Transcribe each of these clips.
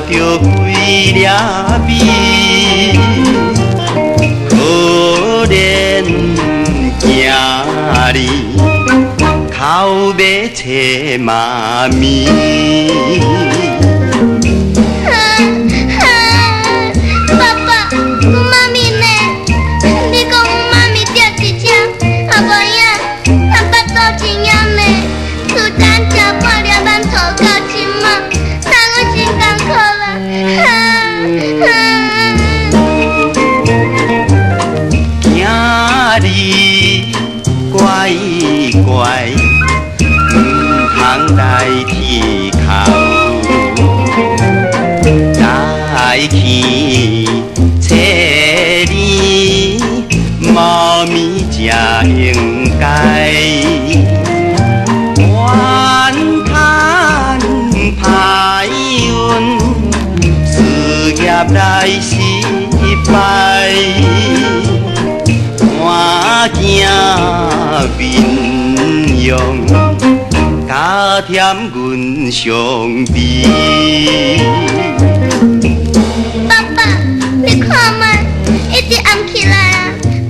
着几粒米，可怜囝儿哭要找妈咪。爸爸，我妈咪呢？你讲我妈咪掉一只，啊无影，啊巴肚真痒呢，煮蛋吃半粒馒头到今嘛，那我真艰苦啦。囝儿乖乖，唔通来啼哭，来去找你妈咪才应该。怨叹歹运，事业来失败。看镜面容，加添阮伤悲。爸爸，你看嘛，一直暗起来啊，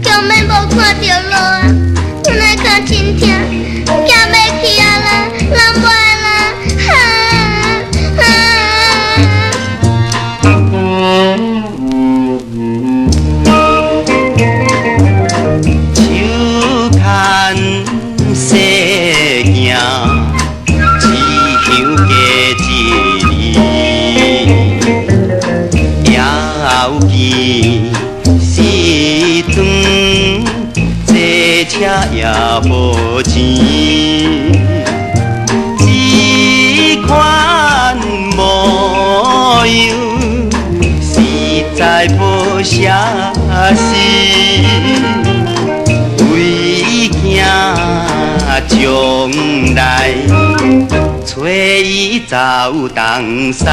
根本无看到路啊，原来脚真痛，行袂去啊啦，人袂啦，手牵细行，只想加一字，遥记时长，坐车也无钱，这款模样实在无啥事。为惊将来找伊走东西。